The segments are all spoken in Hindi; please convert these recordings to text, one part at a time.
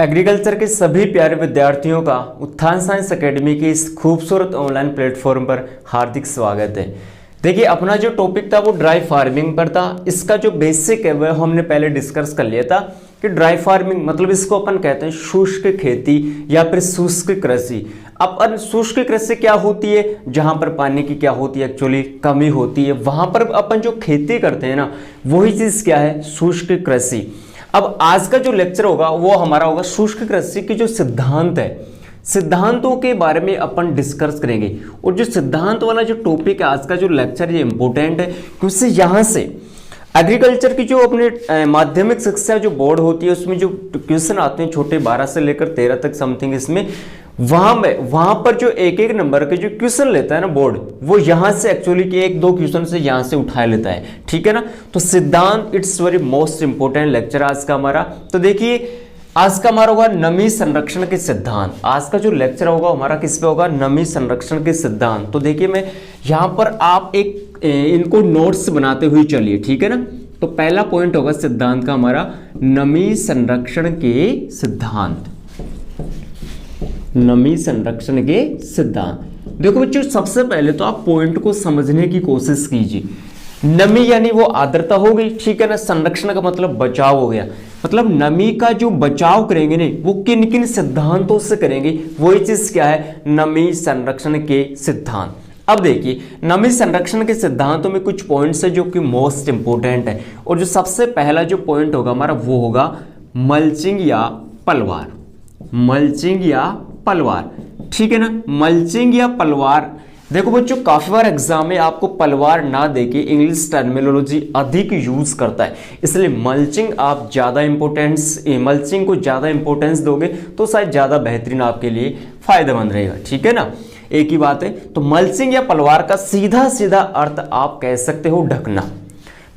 एग्रीकल्चर के सभी प्यारे विद्यार्थियों का उत्थान साइंस एकेडमी के इस खूबसूरत ऑनलाइन प्लेटफॉर्म पर हार्दिक स्वागत है। देखिए, अपना जो टॉपिक था वो ड्राई फार्मिंग पर था। इसका जो बेसिक है वह हमने पहले डिस्कस कर लिया था कि ड्राई फार्मिंग मतलब इसको अपन कहते हैं शुष्क खेती या फिर शुष्क कृषि। अब शुष्क कृषि क्या होती है? जहां पर पानी की क्या होती है, एक्चुअली कमी होती है, वहां पर अपन जो खेती करते हैं ना, वही चीज क्या है, शुष्क कृषि। अब आज का जो लेक्चर होगा वो हमारा होगा शुष्क कृषि के जो सिद्धांत है, सिद्धांतों के बारे में अपन डिस्कस करेंगे। और जो सिद्धांत वाला जो टॉपिक है आज का जो लेक्चर, ये इंपॉर्टेंट है क्योंकि यहाँ से एग्रीकल्चर की जो अपने माध्यमिक शिक्षा जो बोर्ड होती है उसमें जो क्वेश्चन आते हैं छोटे 12 से लेकर 13 तक समथिंग, इसमें वहां पर जो एक एक नंबर के जो क्वेश्चन लेता है ना बोर्ड, वो यहां से एक्चुअली के एक दो क्वेश्चन से यहां से उठा लेता है। ठीक है ना। तो सिद्धांत it's very most important lecture आज का हमारा। तो देखिए, आज का हमारा होगा नमी संरक्षण के सिद्धांत। आज का जो लेक्चर होगा हमारा किस पे होगा? नमी संरक्षण के सिद्धांत। तो देखिए, मैं यहां पर आप एक इनको नोट्स बनाते हुए चलिए। ठीक है ना। तो पहला पॉइंट होगा सिद्धांत का हमारा नमी संरक्षण के सिद्धांत। नमी संरक्षण के सिद्धांत। देखो बच्चों, सबसे पहले तो आप पॉइंट को समझने की कोशिश कीजिए। नमी यानी वो आर्द्रता हो गई, ठीक है ना। संरक्षण का मतलब बचाव हो गया। मतलब नमी का जो बचाव करेंगे ना, वो किन किन सिद्धांतों से करेंगे, वही चीज क्या है, नमी संरक्षण के सिद्धांत। अब देखिए, नमी संरक्षण के सिद्धांतों में कुछ पॉइंट्स है जो कि मोस्ट इंपोर्टेंट है। और जो सबसे पहला जो पॉइंट होगा हमारा वो होगा मल्चिंग या पलवार। मल्चिंग या पलवार, ठीक है ना। मल्चिंग या पलवार, देखो बच्चों, काफी बार एग्जाम में आपको पलवार ना देके इंग्लिश टर्मिनोलॉजी अधिक यूज करता है, इसलिए मल्चिंग आप ज्यादा इंपोर्टेंस, मल्चिंग को ज्यादा इंपोर्टेंस दोगे तो शायद ज्यादा बेहतरीन आपके लिए फायदेमंद रहेगा। ठीक है ना, एक ही बात है। तो मल्चिंग या पलवार का सीधा सीधा अर्थ आप कह सकते हो ढकना।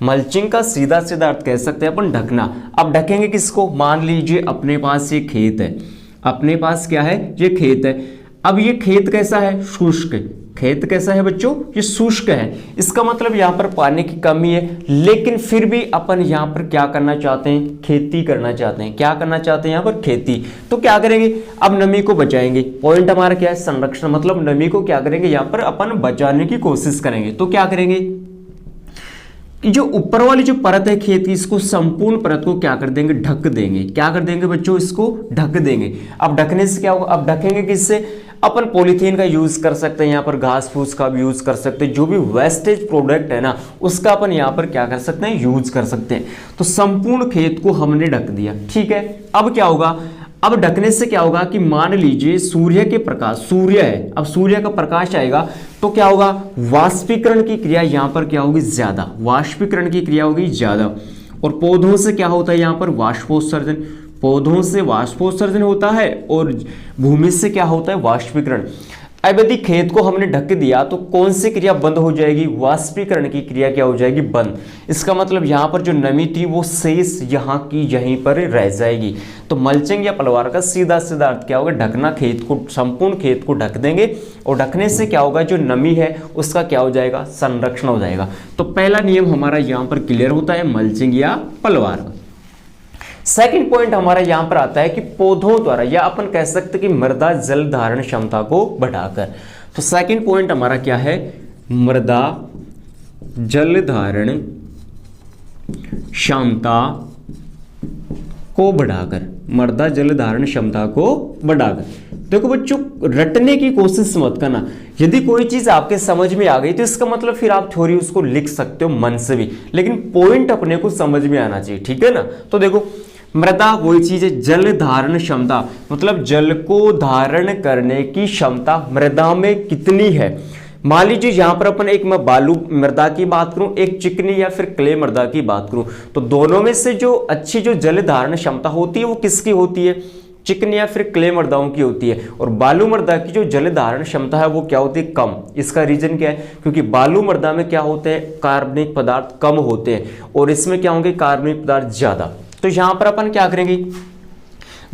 मल्चिंग का सीधा सीधा अर्थ कह सकते हैं अपन ढकना। अब ढकेंगे किसको? मान लीजिए अपने पास ये खेत है, अपने पास क्या है, ये खेत है। अब ये खेत कैसा है? शुष्क। खेत कैसा है बच्चों? ये शुष्क है। इसका मतलब यहाँ पर पानी की कमी है, लेकिन फिर भी अपन यहाँ पर क्या करना चाहते हैं? खेती करना चाहते हैं। क्या करना चाहते हैं यहाँ पर? खेती। तो क्या करेंगे? अब नमी को बचाएंगे। पॉइंट हमारा क्या है? संरक्षण। मतलब नमी को क्या करेंगे? यहाँ पर अपन बचाने की कोशिश करेंगे। तो क्या करेंगे कि जो ऊपर वाली जो परत है खेत की, इसको संपूर्ण परत को क्या कर देंगे? ढक देंगे। क्या कर देंगे बच्चों? इसको ढक देंगे। अब ढकने से क्या होगा? अब ढकेंगे किससे? अपन पॉलीथीन का यूज कर सकते हैं, यहाँ पर घास फूस का भी यूज कर सकते हैं, जो भी वेस्टेज प्रोडक्ट है ना उसका अपन यहाँ पर क्या कर सकते हैं? यूज कर सकते हैं। तो संपूर्ण खेत को हमने ढक दिया। ठीक है। अब क्या होगा? अब ढकने से क्या होगा कि मान लीजिए सूर्य के प्रकाश, सूर्य है, अब सूर्य का प्रकाश आएगा तो क्या होगा? वाष्पीकरण की क्रिया यहाँ पर क्या होगी? ज्यादा। वाष्पीकरण की क्रिया होगी ज्यादा। और पौधों से क्या होता है? यहाँ पर वाष्पोत्सर्जन। पौधों से वाष्पोत्सर्जन होता है और भूमि से क्या होता है? वाष्पीकरण। अब यदि खेत को हमने ढक दिया तो कौन सी क्रिया बंद हो जाएगी? वाष्पीकरण की क्रिया क्या हो जाएगी? बंद। इसका मतलब यहाँ पर जो नमी थी वो शेष यहाँ की यहीं पर रह जाएगी। तो मल्चिंग या पलवार का सीधा सीधा अर्थ क्या होगा? ढकना। खेत को, संपूर्ण खेत को ढक देंगे और ढकने से क्या होगा? जो नमी है उसका क्या हो जाएगा? संरक्षण हो जाएगा। तो पहला नियम हमारा यहाँ पर क्लियर होता है, मल्चिंग या पलवार। सेकंड पॉइंट हमारा यहां पर आता है कि पौधों द्वारा, या अपन कह सकते कि मृदा जल धारण क्षमता को बढ़ाकर। तो सेकंड पॉइंट हमारा क्या है? मृदा जल धारण क्षमता को बढ़ाकर। मृदा जल धारण क्षमता को बढ़ाकर। देखो बच्चों, रटने की कोशिश मत करना। यदि कोई चीज आपके समझ में आ गई तो इसका मतलब फिर आप थ्योरी उसको लिख सकते हो मन से भी, लेकिन पॉइंट अपने को समझ में आना चाहिए। ठीक है ना। तो देखो, मृदा वही चीज है, जल धारण क्षमता मतलब जल को धारण करने की क्षमता मृदा में कितनी है। मान लीजिए यहां पर अपन एक, मैं बालू मृदा की बात करूं, एक चिकनी या फिर क्ले मृदा की बात करूं, तो दोनों में से जो अच्छी जो जल धारण क्षमता होती है वो किसकी होती है? चिकनी या फिर क्ले मृदाओं की होती है। और बालू मृदा की जो जल धारण क्षमता है वो क्या होती है? कम। इसका रीजन क्या है? क्योंकि बालू मृदा में क्या होते हैं? कार्बनिक पदार्थ कम होते हैं और इसमें क्या होंगे? कार्बनिक पदार्थ ज्यादा। तो यहां पर अपन क्या करेंगे?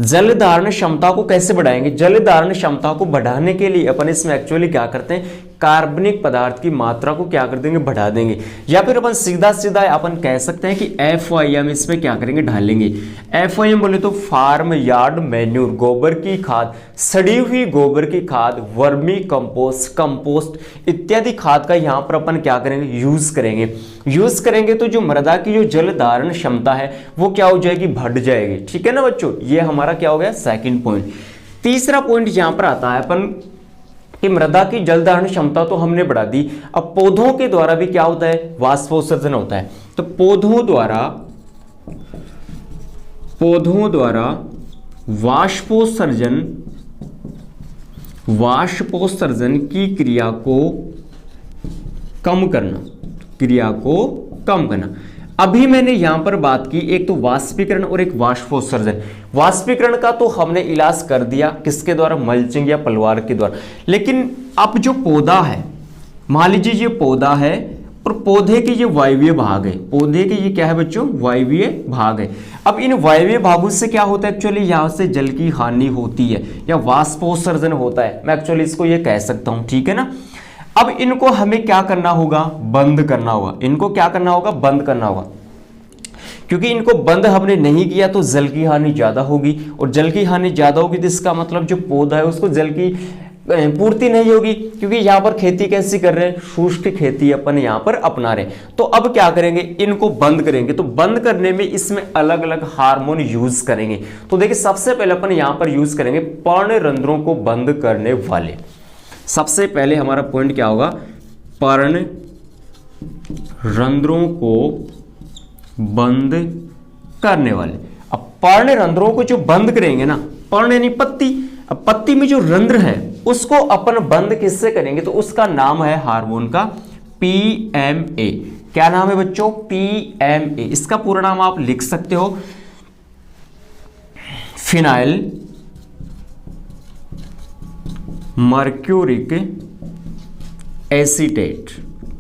जल धारण क्षमता को कैसे बढ़ाएंगे? जल धारण क्षमता को बढ़ाने के लिए अपन इसमें एक्चुअली क्या करते हैं? कार्बनिक पदार्थ की मात्रा को क्या कर देंगे, बढ़ा देंगे। या फिर अपन सीधा सीधा अपन कह सकते हैं कि FYM इसमें क्या करेंगे, डालेंगे। FYM बोले तो फार्म यार्ड मैन्यूर, गोबर की खाद, सड़ी हुई गोबर की खाद, वर्मी कंपोस्ट, कंपोस्ट इत्यादि खाद का यहाँ पर अपन क्या करेंगे, यूज करेंगे तो जो मृदा की जो जल धारण क्षमता है वो क्या हो जाएगी, बढ़ जाएगी। ठीक है ना बच्चों, ये हमारा क्या हो गया, सेकंड पॉइंट। तीसरा पॉइंट यहां पर आता है अपन कि मृदा की जल धारण क्षमता तो हमने बढ़ा दी, अब पौधों के द्वारा भी क्या होता है, वाष्पोत्सर्जन होता है। तो पौधों द्वारा वाष्पोत्सर्जन की क्रिया को कम करना। अभी मैंने यहां पर बात की एक तो वाष्पीकरण और एक वाष्पोत्सर्जन। वाष्पीकरण का तो हमने इलाज कर दिया, किसके द्वारा, मल्चिंग या पलवार के द्वारा। लेकिन अब जो पौधा है, मान लीजिए ये पौधा है और पौधे के ये वायवीय भाग है, पौधे के ये क्या है बच्चों, वायवीय भाग है। अब इन वायवीय भागों से क्या होता है, एक्चुअली यहां से जल की हानि होती है या वाष्पोत्सर्जन होता है, मैं एक्चुअली इसको ये कह सकता हूं। ठीक है ना, अब इनको हमें क्या करना होगा, बंद करना होगा। इनको क्या करना होगा, बंद करना होगा, क्योंकि इनको बंद हमने नहीं किया तो जल की हानि ज्यादा होगी, और जल की हानि ज्यादा होगी तो इसका मतलब जो पौधा है उसको जल की पूर्ति नहीं होगी, क्योंकि यहाँ पर खेती कैसी कर रहे हैं, शुष्क खेती अपन यहाँ पर अपना रहे हैं। तो अब क्या करेंगे, इनको बंद करेंगे। तो बंद करने में इसमें अलग अलग हार्मोन यूज करेंगे। तो देखिए सबसे पहले अपन यहाँ पर यूज करेंगे पर्णरंध्रों को बंद करने वाले। सबसे पहले हमारा पॉइंट क्या होगा, पर्णरंध्रों को बंद करने वाले। अब पर्णरंध्रों को जो बंद करेंगे ना, पर्ण यानी पत्ती, अब पत्ती में जो रंध्र है उसको अपन बंद किससे करेंगे, तो उसका नाम है हार्मोन का PMA। क्या नाम है बच्चों, PMA। इसका पूरा नाम आप लिख सकते हो, फिनाइल मर्क्यूरिक एसीटेट।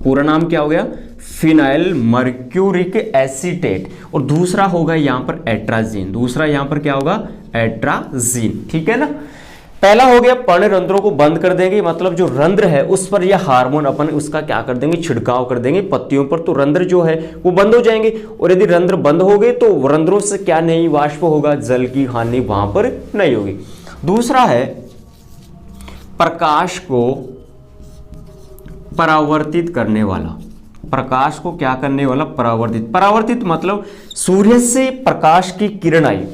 पूरा नाम क्या हो गया, फिनाइल मर्क्यूरिक एसीटेट। और दूसरा होगा यहां पर एट्राजीन, दूसरा यहां पर क्या होगा, एट्राजीन। ठीक है ना, पहला हो गया पर्णरंध्रों को बंद कर देंगे, मतलब जो रंध्र है उस पर यह हार्मोन अपन उसका क्या कर देंगे, छिड़काव कर देंगे पत्तियों पर, तो रंध्र जो है वो बंद हो जाएंगे। और यदि रंध्र बंद हो गए तो रंध्रों से क्या नहीं वाष्प होगा, जल की हानि वहां पर नहीं होगी। दूसरा है प्रकाश को परावर्तित करने वाला। प्रकाश को क्या करने वाला, परावर्तित मतलब सूर्य से प्रकाश की किरण आई।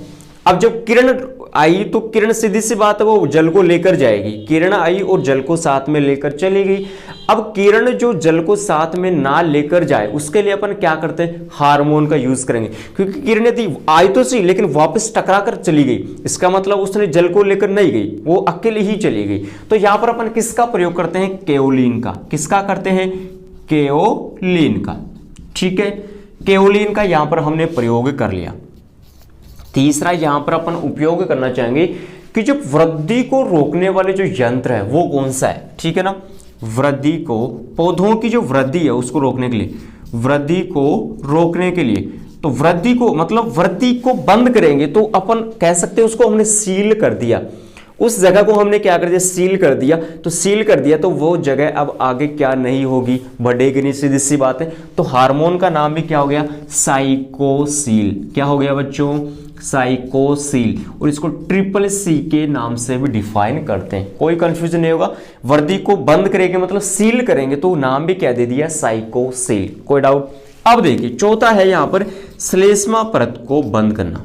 अब जब किरण आई तो किरण सीधी सी बात है वो जल को लेकर जाएगी, किरण आई और जल को साथ में लेकर चली गई। अब किरण जो जल को साथ में ना लेकर जाए उसके लिए अपन क्या करते हैं, हार्मोन का यूज करेंगे, क्योंकि किरण यदि आई तो सही लेकिन वापस टकरा कर चली गई, इसका मतलब उसने जल को लेकर नहीं गई, वो अकेले ही चली गई। तो यहां पर अपन किसका प्रयोग करते हैं, केओलिन का। किसका करते हैं, केओलिन का। ठीक है, केओलिन का यहां पर हमने प्रयोग कर लिया। तीसरा यहां पर अपन उपयोग करना चाहेंगे कि जो वृद्धि को रोकने वाले जो यंत्र है वो कौन सा है। ठीक है ना, वृद्धि को, पौधों की जो वृद्धि है उसको रोकने के लिए, वृद्धि को रोकने के लिए, तो वृद्धि को मतलब वृद्धि को बंद करेंगे तो अपन कह सकते हैं उसको हमने सील कर दिया, उस जगह को हमने क्या कर दिया, सील कर दिया। तो सील कर दिया तो वो जगह अब आगे क्या नहीं होगी, बढ़ेगी नहीं, सीधी सी बात है। तो हार्मोन का नाम भी क्या हो गया, साइकोसील। क्या हो गया बच्चों, साइकोसील। और इसको CCC के नाम से भी डिफाइन करते हैं, कोई कंफ्यूजन नहीं होगा। वृद्धि को बंद करेंगे मतलब सील करेंगे तो नाम भी क्या दे दिया, साइकोसील। कोई डाउट। अब देखिए चौथा है यहां पर श्लेष्मा परत को बंद करना।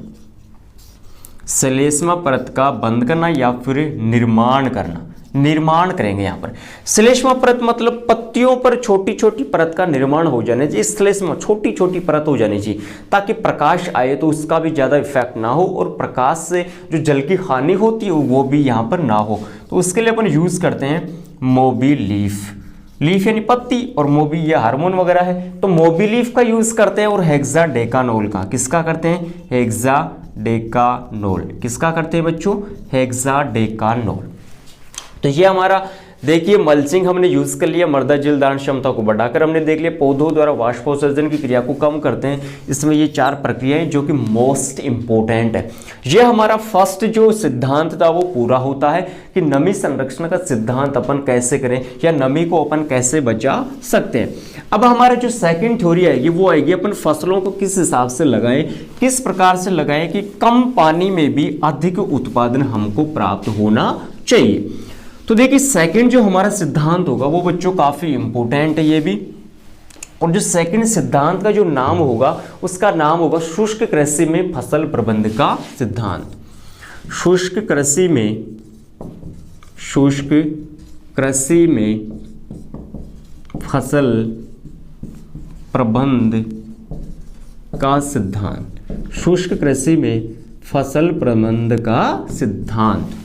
श्लेष्मा परत का बंद करना या फिर निर्माण करना, निर्माण करेंगे यहां पर। श्लेष्मा परत मतलब पत्तियों पर छोटी छोटी परत का निर्माण हो जाना चाहिए, श्लेष्मा छोटी छोटी परत हो जानी चाहिए, ताकि प्रकाश आए तो उसका भी ज्यादा इफेक्ट ना हो और प्रकाश से जो जल की हानि होती है वो भी यहां पर ना हो। तो उसके लिए अपन यूज करते हैं मोबी लीफ। लीफ यानी पत्ती और मोबी ये हार्मोन वगैरह है, तो मोबी लीफ का यूज करते हैं। और हेक्साडेकानोल का, किसका करते हैं, हेक्साडेकानोल। किसका करते हैं बच्चों, हेक्साडेकानोल। तो ये हमारा देखिए मल्चिंग हमने यूज कर लिया, मृदा जल धारण क्षमता को बढ़ाकर हमने देख लिया, पौधों द्वारा वाष्पोत्सर्जन की क्रिया को कम करते हैं। इसमें ये 4 प्रक्रियाएं जो कि मोस्ट इंपोर्टेंट है। ये हमारा फर्स्ट जो सिद्धांत था वो पूरा होता है कि नमी संरक्षण का सिद्धांत अपन कैसे करें या नमी को अपन कैसे बचा सकते हैं। अब हमारा जो सेकंड थ्योरी आएगी वो आएगी अपन फसलों को किस हिसाब से लगाएं, किस प्रकार से लगाएं कि कम पानी में भी अधिक उत्पादन हमको प्राप्त होना चाहिए। तो देखिए सेकंड जो हमारा सिद्धांत होगा वो बच्चों काफी इंपॉर्टेंट है ये भी। और जो सेकंड सिद्धांत का जो नाम होगा उसका नाम होगा शुष्क कृषि में फसल प्रबंध का सिद्धांत। शुष्क कृषि में फसल प्रबंध का सिद्धांत। शुष्क कृषि में फसल प्रबंध का सिद्धांत।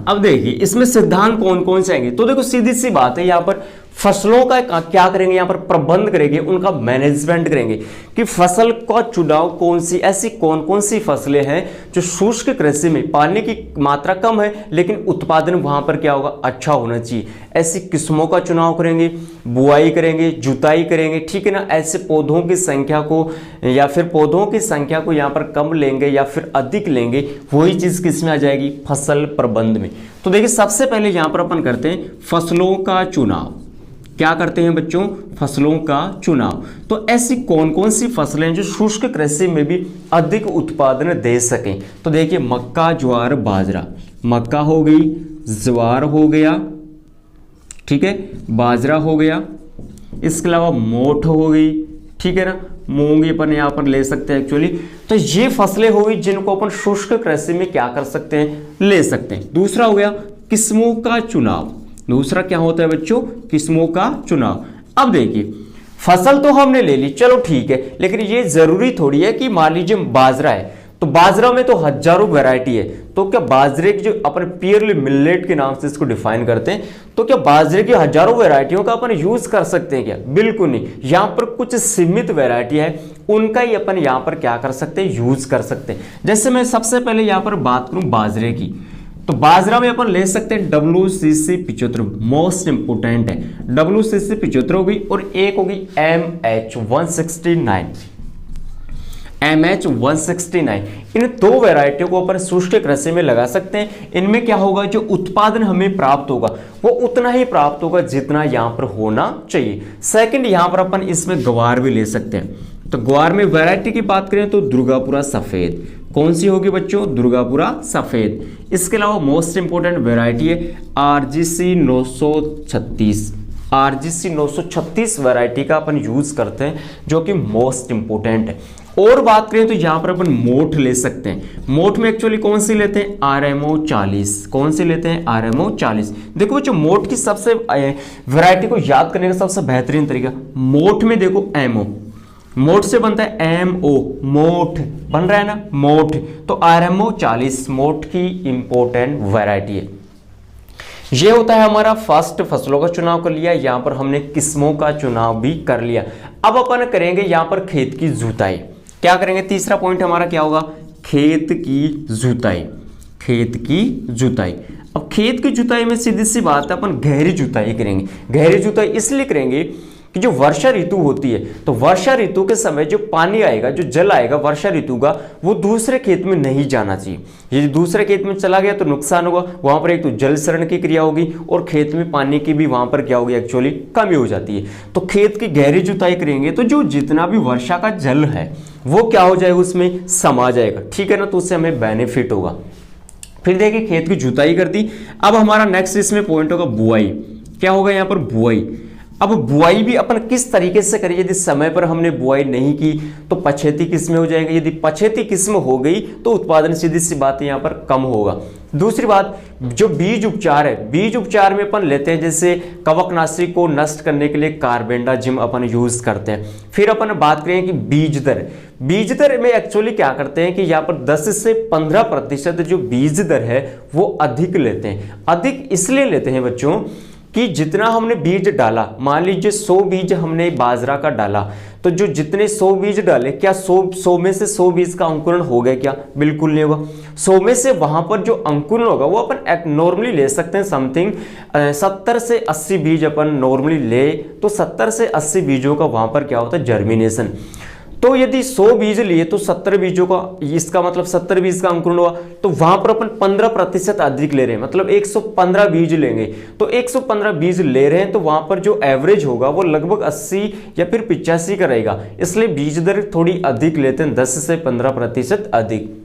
अब देखिए इसमें सिद्धांत कौन कौन से आएंगे, तो देखो सीधी सी बात है, यहाँ पर फसलों का क्या करेंगे, यहाँ पर प्रबंध करेंगे, उनका मैनेजमेंट करेंगे कि फसल का चुनाव कौन सी, ऐसी कौन कौन सी फसलें हैं जो शुष्क कृषि में पानी की मात्रा कम है लेकिन उत्पादन वहां पर क्या होगा, अच्छा होना चाहिए। ऐसी किस्मों का चुनाव करेंगे, बुआई करेंगे, जुताई करेंगे, ठीक है ना। ऐसे पौधों की संख्या को या फिर पौधों की संख्या को यहाँ पर कम लेंगे या फिर अधिक लेंगे, वही चीज किस में आ जाएगी, फसल प्रबंध में। तो देखिए सबसे पहले यहाँ पर अपन करते हैं फसलों का चुनाव। क्या करते हैं बच्चों, फसलों का चुनाव। तो ऐसी कौन कौन सी फसलें जो शुष्क कृषि में भी अधिक उत्पादन दे सकें, तो देखिए मक्का, ज्वार, बाजरा। मक्का हो गई, ज्वार हो गया, ठीक है, बाजरा हो गया, इसके अलावा मोठ हो गई, ठीक है ना, मूंग अपन यहाँ पर ले सकते हैं एक्चुअली। तो ये फसलें हो गई जिनको अपन शुष्क कृषि में क्या कर सकते हैं, ले सकते हैं। दूसरा हो गया किस्मों का चुनाव। दूसरा क्या होता है बच्चों, किस्मों का चुनाव। अब देखिए फसल तो हमने ले ली, चलो ठीक है, लेकिन ये जरूरी थोड़ी है कि मान लीजिए बाजरा है तो बाजरा में तो हजारों वैरायटी है, तो क्या बाजरे की जो अपन प्योरली मिलेट के नाम से इसको डिफाइन करते हैं, तो क्या बाजरे की हजारों वैरायटियों का अपन यूज कर सकते हैं क्या, बिल्कुल नहीं। यहाँ पर कुछ सीमित वैरायटी है, उनका ही अपन यहाँ पर क्या कर सकते हैं, यूज कर सकते हैं। जैसे मैं सबसे पहले यहाँ पर बात करूं बाजरे की, तो बाजरा में अपन ले सकते हैं WCC 75, मोस्ट इंपोर्टेंट है। WCC 75 होगी और एक होगी MH169। MH169 इन 2 वैरायटियों को अपन शुष्क कृषि में लगा सकते हैं। इनमें क्या होगा, जो उत्पादन हमें प्राप्त होगा वो उतना ही प्राप्त होगा जितना यहाँ पर होना चाहिए। सेकंड यहाँ पर अपन इसमें ग्वार भी ले सकते हैं। तो ग्वार में वैरायटी की बात करें तो दुर्गापुरा सफेद। कौन सी होगी बच्चों, दुर्गापुरा सफेद। इसके अलावा मोस्ट इंपोर्टेंट वैरायटी है RGC 936। RGC 936 वैरायटी का अपन यूज करते हैं जो कि मोस्ट इंपोर्टेंट है। और बात करें तो यहाँ पर अपन मोठ ले सकते हैं। मोठ में एक्चुअली कौन सी लेते हैं, RMO 40। कौन सी लेते हैं, RMO 40। देखो बच्चों मोठ की सबसे वैरायटी को याद करने का सबसे बेहतरीन तरीका, मोठ में देखो MO, मोठ से बनता है MO, मोठ बन रहा है ना, मोठ। तो RMO 40 मोठ की इंपोर्टेंट वैरायटी है। ये होता है हमारा फर्स्ट, फसलों का चुनाव कर लिया, यहां पर हमने किस्मों का चुनाव भी कर लिया। अब अपन करेंगे यहां पर खेत की जुताई। क्या करेंगे, तीसरा पॉइंट हमारा क्या होगा, खेत की जुताई। खेत की जुताई। अब खेत की जुताई में सीधी सी बात है अपन गहरी जुताई करेंगे। गहरी जुताई इसलिए करेंगे कि जो वर्षा ऋतु होती है, तो वर्षा ऋतु के समय जो पानी आएगा, जो जल आएगा वर्षा ऋतु का, वो दूसरे खेत में नहीं जाना चाहिए। यदि दूसरे खेत में चला गया तो नुकसान होगा, वहां पर एक तो जल शरण की क्रिया होगी और खेत में पानी की भी वहां पर क्या होगी, एक्चुअली कमी हो जाती है। तो खेत की गहरी जुताई करेंगे तो जो जितना भी वर्षा का जल है वो क्या हो जाएगा, उसमें समा जाएगा, ठीक है ना, तो उससे हमें बेनिफिट होगा। फिर देखिए खेत की जुताई कर दी। अब हमारा नेक्स्ट इसमें पॉइंट होगा बुआई। क्या होगा यहाँ पर, बुआई। अब बुआई भी अपन किस तरीके से करें, यदि समय पर हमने बुआई नहीं की तो पछेती किस्में हो जाएंगी, यदि पछेती किस्म हो गई तो उत्पादन सीधी सी बात यहाँ पर कम होगा। दूसरी बात, जो बीज उपचार है, बीज उपचार में अपन लेते हैं जैसे कवकनाशी को नष्ट करने के लिए कार्बेंडाजिम अपन यूज करते हैं। फिर अपन बात करें कि बीज दर, बीज दर में एक्चुअली क्या करते हैं कि यहाँ पर 10 से 15% जो बीज दर है वो अधिक लेते हैं। अधिक इसलिए लेते हैं बच्चों कि जितना हमने बीज डाला, मान लीजिए 100 बीज हमने बाजरा का डाला, तो जो जितने 100 बीज डाले, क्या 100 में से 100 बीज का अंकुरण हो गया क्या? बिल्कुल नहीं होगा। 100 में से वहां पर जो अंकुरण होगा वो अपन नॉर्मली ले सकते हैं समथिंग 70 से 80 बीज अपन नॉर्मली ले, तो 70 से 80 बीजों का वहां पर क्या होता है? जर्मिनेशन। तो यदि 100 बीज लिए तो 70 बीजों का, इसका मतलब 70 बीज का अंकुरण हुआ, तो वहां पर अपन 15% अधिक ले रहे हैं, मतलब 115 बीज लेंगे। तो 115 बीज ले रहे हैं तो वहां पर जो एवरेज होगा वो लगभग 80 या फिर 85 का रहेगा, इसलिए बीज दर थोड़ी अधिक लेते हैं, 10 से 15% अधिक।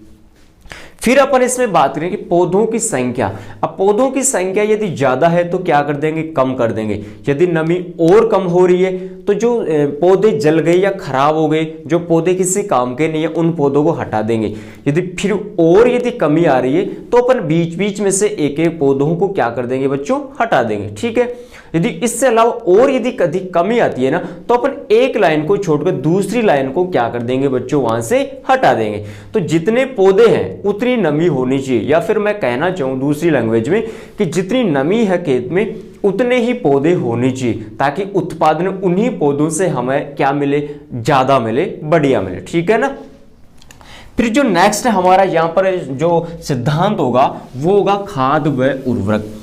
फिर अपन इसमें बात करें कि पौधों की संख्या। अब पौधों की संख्या यदि ज्यादा है तो क्या कर देंगे? कम कर देंगे। यदि नमी और कम हो रही है तो जो पौधे जल गए या खराब हो गए, जो पौधे किसी काम के नहीं है, उन पौधों को हटा देंगे। यदि कमी आ रही है तो अपन बीच बीच में से एक एक पौधों को क्या कर देंगे बच्चों? हटा देंगे। ठीक है। यदि इससे अलावा और यदि अधिक कमी आती है ना, तो अपन एक लाइन को छोड़कर दूसरी लाइन को क्या कर देंगे बच्चों? वहां से हटा देंगे। तो जितने पौधे हैं उतनी नमी होनी चाहिए, या फिर मैं कहना चाहूं दूसरी लैंग्वेज में कि जितनी नमी है खेत में उतने ही पौधे होने चाहिए, ताकि उत्पादन उन्हीं पौधों से हमें क्या मिले? ज्यादा मिले, बढ़िया मिले। ठीक है ना। फिर जो नेक्स्ट हमारा यहाँ पर जो सिद्धांत होगा वो होगा खाद व उर्वरक।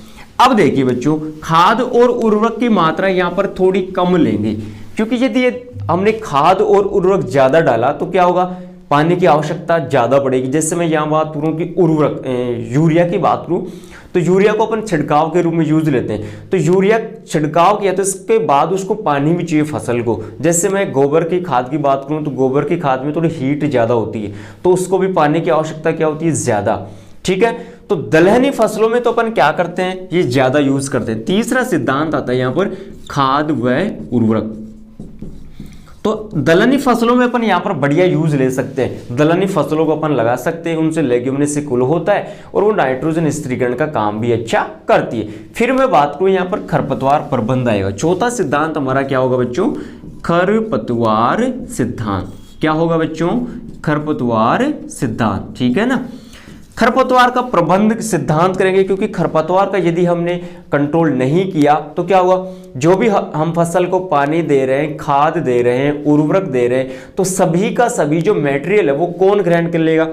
अब देखिए बच्चों, खाद और उर्वरक की मात्रा यहाँ पर थोड़ी कम लेंगे, क्योंकि यदि हमने खाद और उर्वरक ज्यादा डाला तो क्या होगा? पानी की आवश्यकता ज्यादा पड़ेगी। जैसे मैं यहाँ बात करूँ कि उर्वरक यूरिया की बात करूँ, तो यूरिया को अपन छिड़काव के रूप में यूज लेते हैं। तो यूरिया छिड़काव किया तो इसके बाद उसको पानी भी चाहिए फसल को। जैसे मैं गोबर की खाद की बात करूँ तो गोबर की खाद में थोड़ी हीट ज्यादा होती है, तो उसको भी पानी की आवश्यकता क्या होती है? ज्यादा। ठीक है। तो दलहनी फसलों में तो अपन क्या करते हैं? ये ज्यादा यूज करते हैं। तीसरा सिद्धांत आता है यहाँ पर खाद व उर्वरक। तो दलहनी फसलों में अपन यहाँ पर बढ़िया यूज ले सकते हैं। दलहनी फसलों को अपन लगा सकते हैं, उनसे लेग्यूमिनेसी कुल होता है और वो नाइट्रोजन स्थिरीकरण का काम भी अच्छा करती है। फिर मैं बात करूं यहाँ पर खरपतवार प्रबंध आएगा। चौथा सिद्धांत हमारा क्या होगा बच्चों? खरपतवार सिद्धांत। क्या होगा बच्चों? खरपतवार सिद्धांत। ठीक है ना। खरपतवार का प्रबंध सिद्धांत करेंगे, क्योंकि खरपतवार का यदि हमने कंट्रोल नहीं किया तो क्या हुआ? जो भी हम फसल को पानी दे रहे हैं, खाद दे रहे हैं, उर्वरक दे रहे हैं, तो सभी का सभी जो मटेरियल है वो कौन ग्रहण कर लेगा?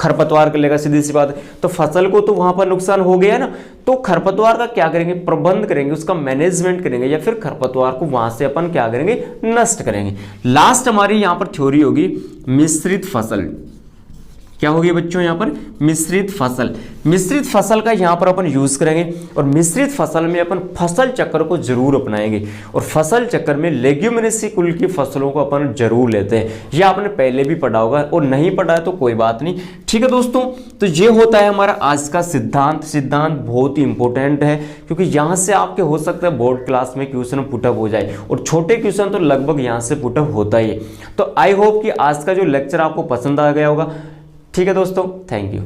खरपतवार कर लेगा, सीधी सी बात है। तो फसल को तो वहां पर नुकसान हो गया ना। तो खरपतवार का क्या करेंगे? प्रबंध करेंगे, उसका मैनेजमेंट करेंगे, या फिर खरपतवार को वहां से अपन क्या करेंगे? नष्ट करेंगे। लास्ट हमारी यहाँ पर थ्योरी होगी मिश्रित फसल। क्या होगी बच्चों? यहाँ पर मिश्रित फसल। मिश्रित फसल का यहाँ पर अपन यूज करेंगे, और मिश्रित फसल में अपन फसल चक्र को जरूर अपनाएंगे, और फसल चक्र में लेग्यूमिनेसी कुल की फसलों को अपन जरूर लेते हैं। ये आपने पहले भी पढ़ा होगा, और नहीं पढ़ा है तो कोई बात नहीं। ठीक है दोस्तों, तो ये होता है हमारा आज का सिद्धांत। सिद्धांत बहुत ही इंपॉर्टेंट है, क्योंकि यहाँ से आपके हो सकता है बोर्ड क्लास में क्वेश्चन पुटअप हो जाए, और छोटे क्वेश्चन तो लगभग यहाँ से पुटअप होता ही है। तो आई होप कि आज का जो लेक्चर आपको पसंद आ गया होगा। ठीक है दोस्तों, थैंक यू।